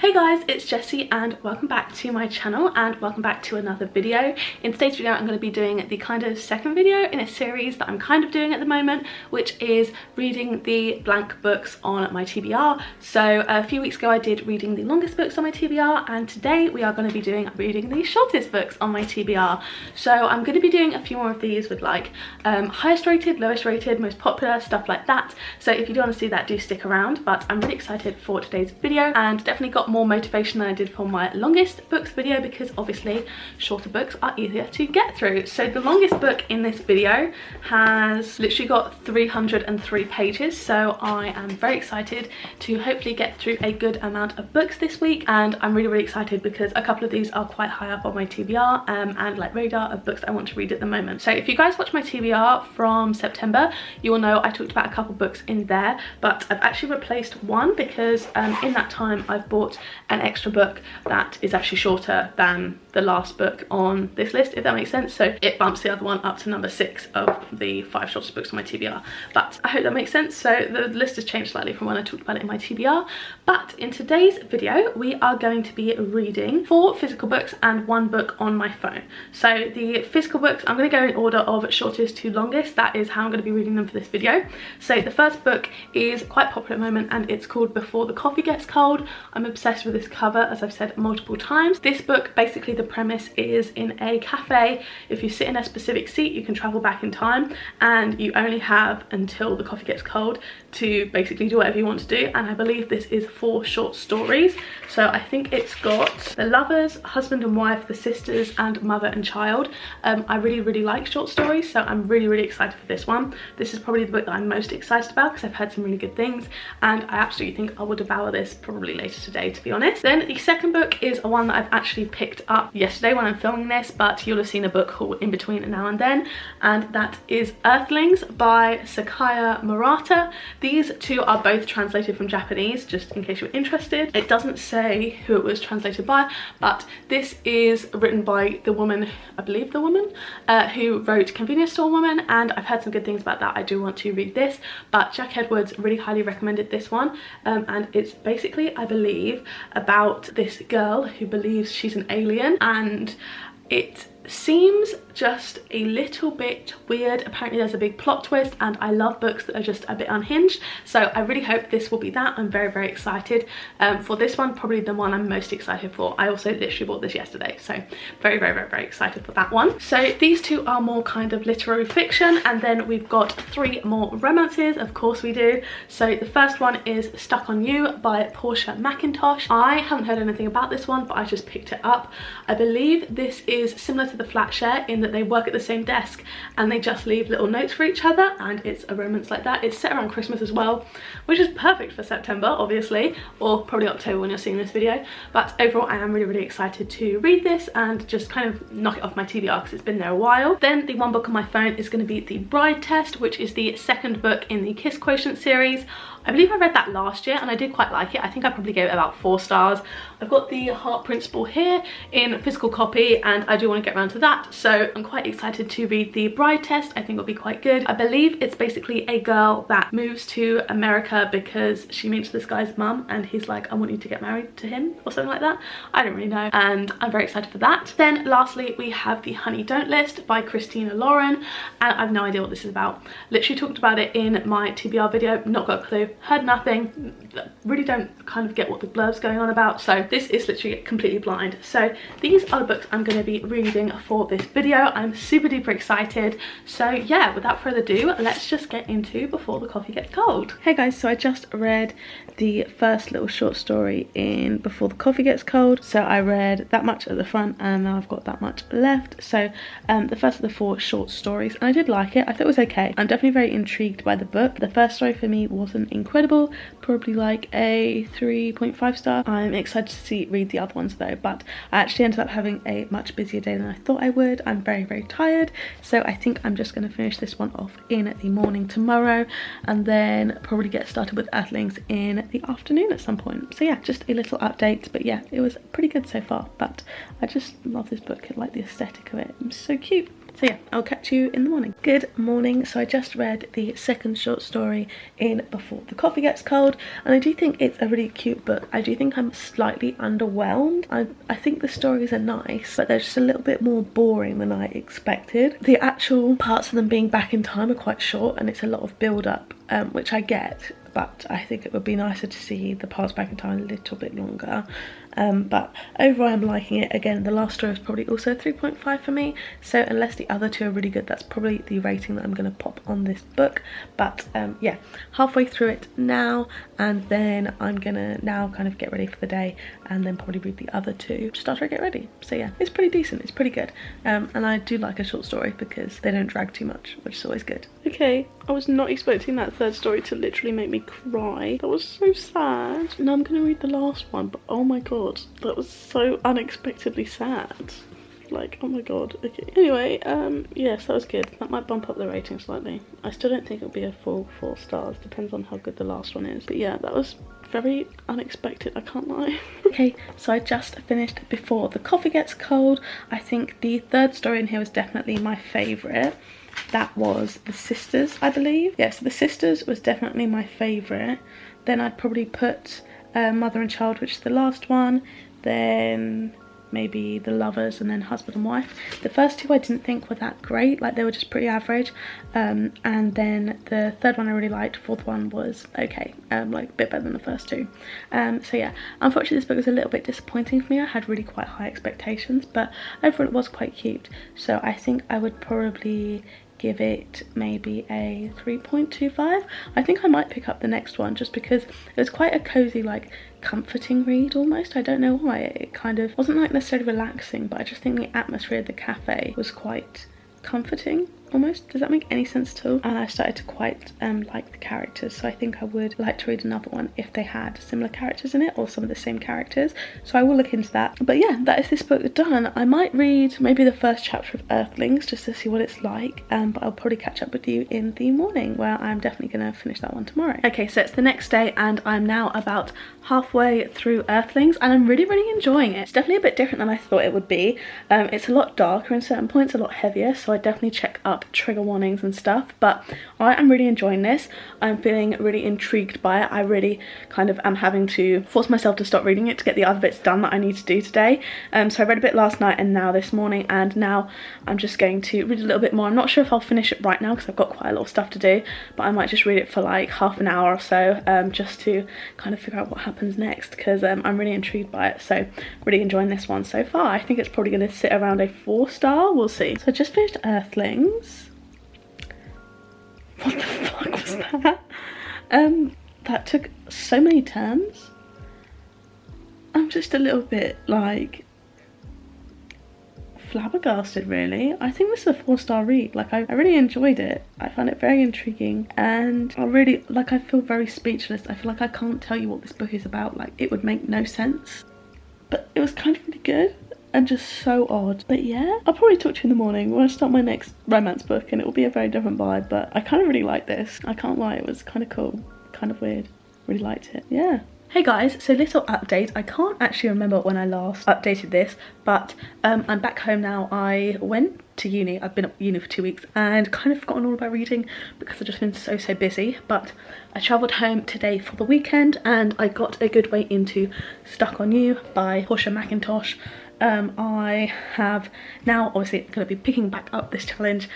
Hey guys, it's Jessie and welcome back to my channel and welcome back to another video. In today's video I'm going to be doing the kind of second video in a series that I'm kind of doing at the moment, which is reading the blank books on my TBR. So a few weeks ago I did reading the longest books on my TBR, and today we are going to be doing reading the shortest books on my TBR. So I'm going to be doing a few more of these with like highest rated, lowest rated, most popular, stuff like that. So if you do want to see that, do stick around. But I'm really excited for today's video and definitely got more motivation than I did for my longest books video, because obviously shorter books are easier to get through. So the longest book in this video has literally got 303 pages, so I am very excited to hopefully get through a good amount of books this week. And I'm really excited because a couple of these are quite high up on my TBR and like radar of books I want to read at the moment. So if you guys watch my TBR from September, you will know I talked about a couple books in there, but I've actually replaced one because in that time I've bought an extra book that is actually shorter than the last book on this list, if that makes sense. So it bumps the other one up to number 6 of the 5 shortest books on my TBR. But I hope that makes sense. So the list has changed slightly from when I talked about it in my TBR. But in today's video we are going to be reading 4 physical books and 1 book on my phone. So the physical books, I'm going to go in order of shortest to longest. That is how I'm going to be reading them for this video. So the first book is quite popular at the moment and it's called Before the Coffee Gets Cold. I'm obsessed with this cover, as I've said multiple times. This book, basically the premise is in a cafe. If you sit in a specific seat you can travel back in time, and you only have until the coffee gets cold to basically do whatever you want to do. And I believe this is 4 short stories. So I think it's got the lovers, husband and wife, the sisters, and mother and child. I really like short stories, so I'm really excited for this one. This is probably the book that I'm most excited about because I've heard some really good things, and I absolutely think I will devour this probably later today, to be honest. Then the second book is one that I've actually picked up yesterday when I'm filming this, but you'll have seen a book haul in between now and then, and that is Earthlings by Sakaya Murata. These two are both translated from Japanese, just in case you're interested. It doesn't say who it was translated by, but this is written by the woman, I believe the woman, who wrote Convenience Store Woman, and I've heard some good things about that. I do want to read this, but Jack Edwards really highly recommended this one, and it's basically, I believe, about this girl who believes she's an alien, and it seems just a little bit weird. Apparently there's a big plot twist, and I love books that are just a bit unhinged, so I really hope this will be that. I'm very excited for this one, probably the one I'm most excited for. I also literally bought this yesterday, so very excited for that one. So these two are more kind of literary fiction, and then we've got 3 more romances, of course we do. So the first one is Stuck on You by Portia McIntosh. I haven't heard anything about this one, but I just picked it up. I believe this is similar to the flat share in that they work at the same desk and they just leave little notes for each other, and it's a romance like that. It's set around Christmas as well, which is perfect for September obviously, or probably October when you're seeing this video. But overall I am really excited to read this and just kind of knock it off my TBR because it's been there a while. Then the one book on my phone is going to be The Bride Test, which is the second book in the Kiss Quotient series. I believe I read that last year and I did quite like it. I think I probably gave it about 4 stars. I've got the Heart Principle here in physical copy and I do want to get around to that, so I'm quite excited to read The Bride Test. I think it'll be quite good. I believe it's basically a girl that moves to America because she meets this guy's mum and he's like, I want you to get married to him or something like that. I don't really know, and I'm very excited for that. Then lastly we have The Honey Don't List by Christina Lauren, and I have no idea what this is about. Literally talked about it in my TBR video, not got a clue, heard nothing, really don't kind of get what the blurb's going on about, so this is literally completely blind. So these are the books I'm going to be reading for this video. I'm super duper excited, so yeah, without further ado, let's just get into Before the Coffee Gets Cold. Hey guys, so I just read the first little short story in Before the Coffee Gets Cold. So I read that much at the front and now I've got that much left. So the first of the 4 short stories, and I did like it. I thought it was okay. I'm definitely very intrigued by the book. The first story for me wasn't incredible, probably like a 3.5 star. I'm excited to read the other ones though, but I actually ended up having a much busier day than I thought I would. I'm very tired, so I think I'm just going to finish this one off in the morning tomorrow and then probably get started with Earthlings in the afternoon at some point. So yeah, just a little update, but yeah, it was pretty good so far. But I just love this book, I like the aesthetic of it, it's so cute. So yeah, I'll catch you in the morning. Good morning. So I just read the second short story in Before the Coffee Gets Cold, and I do think it's a really cute book. I do think I'm slightly underwhelmed. I think the stories are nice, but they're just a little bit more boring than I expected. The actual parts of them being back in time are quite short, and it's a lot of build up, which I get, but I think it would be nicer to see the parts back in time a little bit longer. But overall I'm liking it. Again, the last story is probably also 3.5 for me, so unless the other two are really good, that's probably the rating that I'm going to pop on this book. But yeah, halfway through it now, and then I'm gonna now kind of get ready for the day, and then probably read the other two just after I get ready. So yeah, it's pretty decent, it's pretty good, and I do like a short story because they don't drag too much, which is always good. Okay, I was not expecting that third story to literally make me cry. That was so sad. Now I'm gonna read the last one, but oh my god, that was so unexpectedly sad. Like, oh my god. Okay, anyway, yes, that was good. That might bump up the rating slightly. I still don't think it'll be a full 4 stars, depends on how good the last one is. But yeah, that was very unexpected, I can't lie. Okay, so I just finished Before the Coffee Gets Cold. I think the third story in here was definitely my favourite. That was The Sisters, I believe. Yeah, so The Sisters was definitely my favourite. Then I'd probably put Mother and Child, which is the last one. Then maybe The Lovers, and then Husband and Wife. The first two I didn't think were that great, like they were just pretty average, and then the third one I really liked. Fourth one was okay, like a bit better than the first two. So yeah, unfortunately this book was a little bit disappointing for me. I had really quite high expectations, but overall it was quite cute, so I think I would probably give it maybe a 3.25. I think I might pick up the next one just because it was quite a cozy, like comforting read almost. I don't know why. It kind of wasn't like necessarily relaxing, but I just think the atmosphere of the cafe was quite comforting almost. Does that make any sense at all? And I started to quite like the characters, so I think I would like to read another one if they had similar characters in it, or some of the same characters, so I will look into that. But yeah, that is this book done. I might read maybe the first chapter of Earthlings just to see what it's like, but I'll probably catch up with you in the morning, where I'm definitely going to finish that one tomorrow. Okay, so it's the next day and I'm now about halfway through Earthlings, and I'm really enjoying it. It's definitely a bit different than I thought it would be. It's a lot darker in certain points, a lot heavier, so I definitely check up trigger warnings and stuff, but I am really enjoying this. I'm feeling really intrigued by it. I really kind of am having to force myself to stop reading it to get the other bits done that I need to do today. So I read a bit last night and now this morning, and now I'm just going to read a little bit more. I'm not sure if I'll finish it right now because I've got quite a lot of stuff to do, but I might just read it for like half an hour or so, just to kind of figure out what happens next, because I'm really intrigued by it. So really enjoying this one so far. I think it's probably going to sit around a 4 star, we'll see. So I just finished Earthlings. What the fuck was that? That took so many turns. I'm just a little bit like flabbergasted, really. I think this is a 4-star read. Like I really enjoyed it. I found it very intriguing, and I really like, I feel very speechless. I feel like I can't tell you what this book is about. Like it would make no sense, but it was kind of really good and just so odd. But yeah, I'll probably talk to you in the morning when I start my next romance book, and it will be a very different vibe, but I kind of really like this. I can't lie, it was kind of cool, kind of weird. Really liked it, yeah. Hey guys, so little update. I can't actually remember when I last updated this, but I'm back home now. I went to uni. I've been at uni for 2 weeks and kind of forgotten all about reading because I've just been so busy, but I travelled home today for the weekend and I got a good way into Stuck on You by Portia McIntosh. I have now obviously going to be picking back up this challenge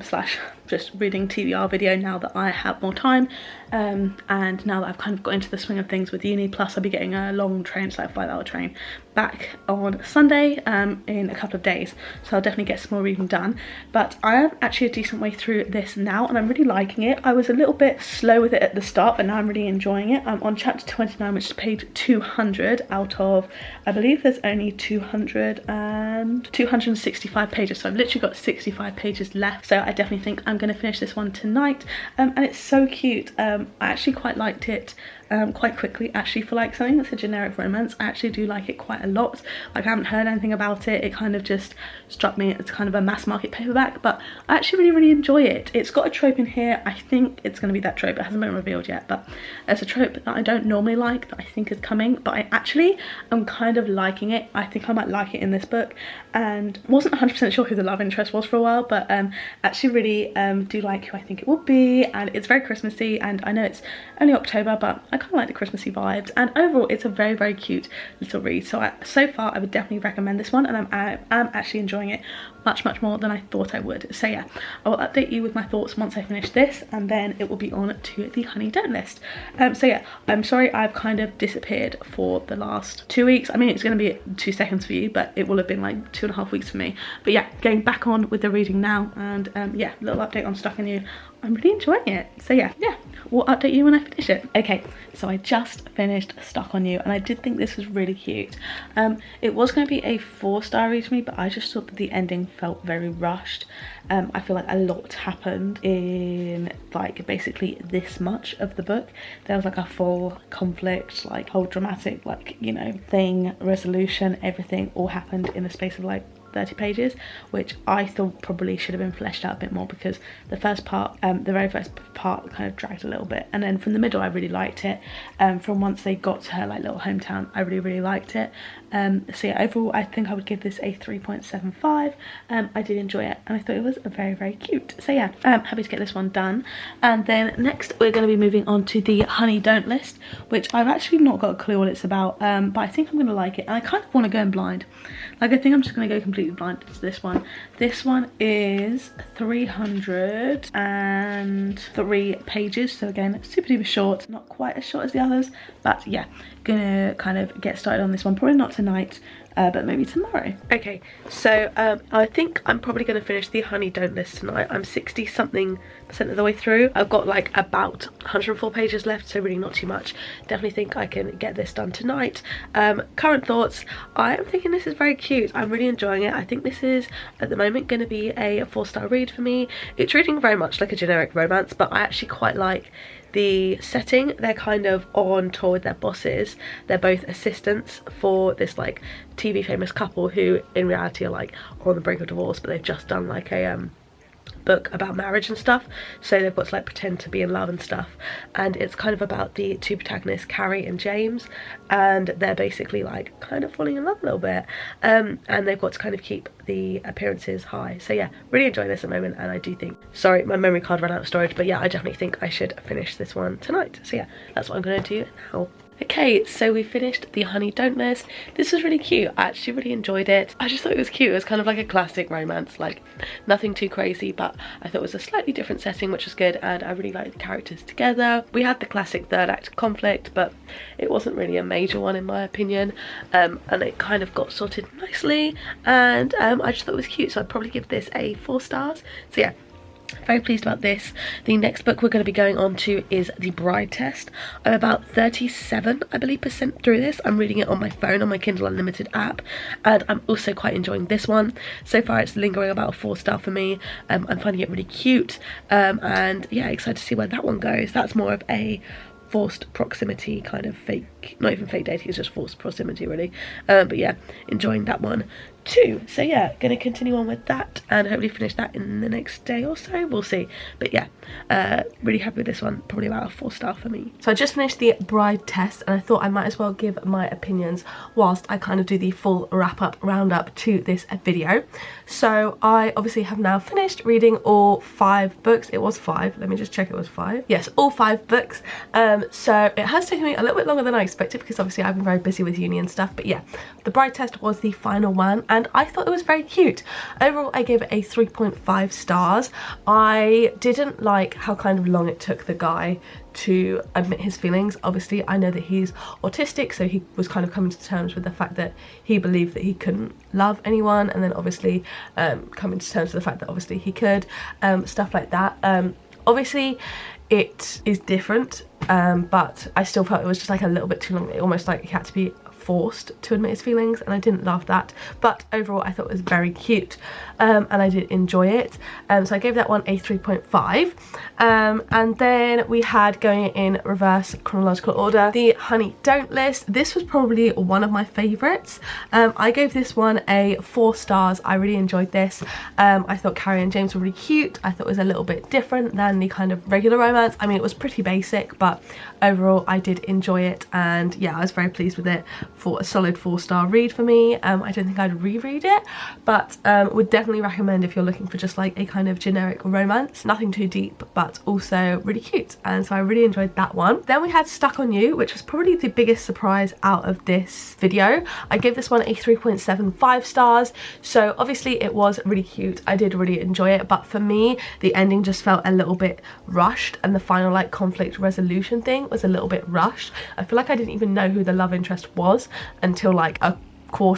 slash just reading TBR video now that I have more time, and now that I've kind of got into the swing of things with uni, plus I'll be getting a long train, so like a 5-hour train back on Sunday in a couple of days, so I'll definitely get some more reading done. But I am actually a decent way through this now and I'm really liking it. I was a little bit slow with it at the start, but now I'm really enjoying it. I'm on chapter 29, which is page 200 out of, I believe there's only 265 pages, so I've literally got 65 pages left, so I definitely think I'm going to finish this one tonight. And it's so cute. I actually quite liked it quite quickly actually for like something that's a generic romance. I actually do like it quite a lot. Like I haven't heard anything about it. It kind of just struck me as kind of a mass market paperback, but I actually really enjoy it. It's got a trope in here. I think it's going to be that trope. It hasn't been revealed yet, but it's a trope that I don't normally like that I think is coming, but I actually am kind of liking it. I think I might like it in this book, and wasn't 100% sure who the love interest was for a while, but actually really do like who I think it will be, and it's very Christmassy, and I know it's only October, but I kind of like the Christmassy vibes, and overall it's a very cute little read. So so far I would definitely recommend this one, and I'm actually enjoying it much more than I thought I would. So yeah, I will update you with my thoughts once I finish this, and then it will be on to the honey don't list. So yeah, I'm sorry I've kind of disappeared for the last 2 weeks. I mean, it's going to be 2 seconds for you, but it will have been like 2.5 weeks for me. But yeah, getting back on with the reading now, and yeah, little update on Stuck in You. I'm really enjoying it. So yeah, we'll update you when I finish it. Okay, so I just finished Stuck on You, and I did think this was really cute. It was going to be a 4-star read for me, but I just thought that the ending felt very rushed. I feel like a lot happened in like basically this much of the book. There was like a full conflict, like whole dramatic, like, you know, thing, resolution, everything all happened in the space of like 30 pages, which I thought probably should have been fleshed out a bit more, because the first part, the very first part kind of dragged a little bit, and then from the middle I really liked it. From once they got to her like little hometown, I really liked it. So yeah, overall I think I would give this a 3.75. I did enjoy it, and I thought it was very cute. So yeah, I'm happy to get this one done. And then next we're going to be moving on to the honey don't list, which I've actually not got a clue what it's about, but I think I'm going to like it, and I kind of want to go in blind. Like I think I'm just going to go completely blind to this one. This one is 303 pages, so again super duper short, not quite as short as the others, but yeah, gonna kind of get started on this one, probably not tonight, but maybe tomorrow. Okay, so I think I'm probably going to finish the honey don't list tonight. I'm 60-something% of the way through. I've got like about 104 pages left, so really not too much. Definitely think I can get this done tonight. Current thoughts, I am thinking this is very cute. I'm really enjoying it. I think this is at the moment going to be a 4-star read for me. It's reading very much like a generic romance, but I actually quite like the setting. They're kind of on tour with their bosses. They're both assistants for this like TV famous couple who in reality are like on the brink of divorce, but they've just done like a book about marriage and stuff, so they've got to like pretend to be in love and stuff, and it's kind of about the two protagonists, Carrie and James, and they're basically like kind of falling in love a little bit, and they've got to kind of keep the appearances high. So yeah, really enjoying this at the moment, and I do think, sorry my memory card ran out of storage, but yeah, I definitely think I should finish this one tonight. So yeah, that's what I'm going to do now. Okay, so we finished the honey don't list. This was really cute. I actually really enjoyed it. I just thought it was cute. It was kind of like a classic romance, like nothing too crazy, but I thought it was a slightly different setting, which was good, and I really liked the characters together. We had the classic third act conflict, but it wasn't really a major one in my opinion, and it kind of got sorted nicely, and I just thought it was cute, so I'd probably give this a 4 stars. So yeah, very pleased about this. The next book we're going to be going on to is The Bride Test. I'm about 37, I believe, % through this. I'm reading it on my phone, on my Kindle Unlimited app, and I'm also quite enjoying this one. So far it's lingering about a 4-star for me. I'm finding it really cute, and yeah, excited to see where that one goes. That's more of a forced proximity kind of fake, not even fake dating, it's just forced proximity really, but yeah, enjoying that one too. So yeah, gonna continue on with that and hopefully finish that in the next day or so, we'll see. But yeah, really happy with this one, probably about a 4-star for me. So I just finished The Bride Test, and I thought I might as well give my opinions whilst I kind of do the full wrap-up roundup to this video. So I obviously have now finished reading all 5 books. It was 5, let me just check, it was 5. Yes, all 5 books. So it has taken me a little bit longer than I expected, because obviously I've been very busy with uni and stuff, but yeah, The Bride Test was the final one, and I thought it was very cute. Overall I gave it a 3.5 stars. I didn't like how kind of long it took the guy to admit his feelings. Obviously I know that he's autistic, so he was kind of coming to terms with the fact that he believed that he couldn't love anyone, and then obviously coming to terms with the fact that obviously he could, stuff like that. Obviously it is different, but I still felt it was just like a little bit too long. It almost like he had to be forced to admit his feelings, and I didn't love that, but overall I thought it was very cute, and I did enjoy it. So I gave that one a 3.5. And then we had, going in reverse chronological order, the Honey Don't list. This was probably one of my favourites. I gave this one a 4 stars. I really enjoyed this. I thought Carrie and James were really cute. I thought it was a little bit different than the kind of regular romance. I mean, it was pretty basic, but overall I did enjoy it, and yeah, I was very pleased with it. For a solid 4-star read for me. I don't think I'd reread it, but would definitely recommend if you're looking for just like a kind of generic romance. Nothing too deep, but also really cute, and so I really enjoyed that one. Then we had Stuck on You, which was probably the biggest surprise out of this video. I gave this one a 3.75 stars. So obviously it was really cute. I did really enjoy it, but for me the ending just felt a little bit rushed, and the final like conflict resolution thing was a little bit rushed. I feel like I didn't even know who the love interest was until like a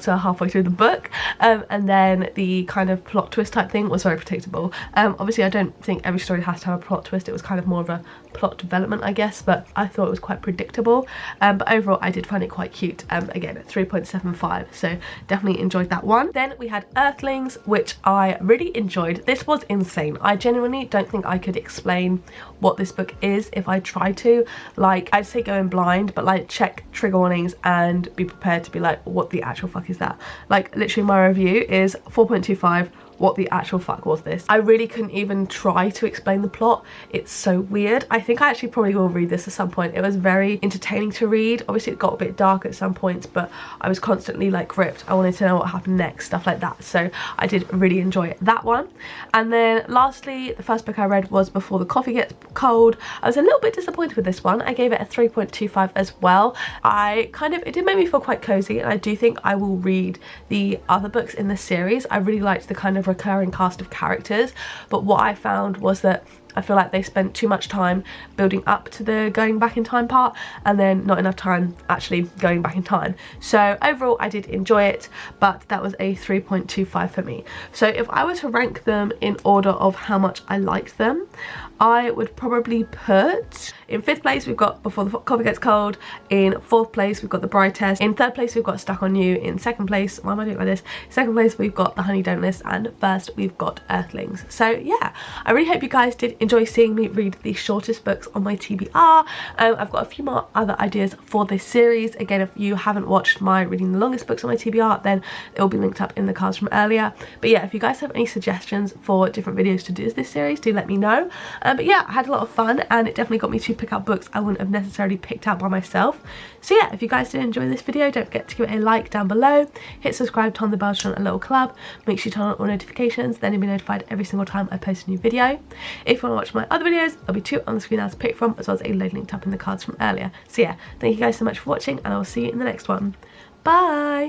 halfway through the book, and then the kind of plot twist type thing was very predictable. Obviously I don't think every story has to have a plot twist. It was kind of more of a plot development, I guess, but I thought it was quite predictable. But overall I did find it quite cute. Again, at 3.75, so definitely enjoyed that one. Then we had Earthlings, which I really enjoyed. This was insane. I genuinely don't think I could explain what this book is if I tried to. Like, I'd say go in blind, but like check trigger warnings and be prepared to be like, what the actual fuck is that? Like, literally my review is 4.25. What the actual fuck was this? I really couldn't even try to explain the plot. It's so weird. I think I actually probably will read this at some point. It was very entertaining to read. Obviously it got a bit dark at some points, but I was constantly like gripped. I wanted to know what happened next, stuff like that. So I did really enjoy that one. And then lastly, the first book I read was Before the Coffee Gets Cold. I was a little bit disappointed with this one. I gave it a 3.25 as well. It did make me feel quite cozy, and I do think I will read the other books in the series. I really liked the kind of recurring cast of characters, but what I found was that I feel like they spent too much time building up to the going back in time part, and then not enough time actually going back in time. So overall I did enjoy it, but that was a 3.25 for me. So if I were to rank them in order of how much I liked them, I would probably put, in 5th place we've got Before the Coffee Gets Cold, in 4th place we've got The Bride Test, in 3rd place we've got Stuck on You, in 2nd place, why am I doing like this? 2nd place we've got The Honey Don't list, and 1st we've got Earthlings. So yeah, I really hope you guys did enjoy seeing me read the shortest books on my TBR. I've got a few more other ideas for this series. Again, if you haven't watched my reading the longest books on my TBR, then it will be linked up in the cards from earlier. But yeah, if you guys have any suggestions for different videos to do with this series, do let me know. But yeah, I had a lot of fun, and it definitely got me to pick up books I wouldn't have necessarily picked out by myself. So yeah, if you guys did enjoy this video, don't forget to give it a like down below, hit subscribe, turn the bell to join a little club, make sure you turn on all notifications, then you'll be notified every single time I post a new video. If you want to watch my other videos, there'll be 2 on the screen now to pick from, as well as a load linked up in the cards from earlier. So yeah, thank you guys so much for watching, and I will see you in the next one. Bye!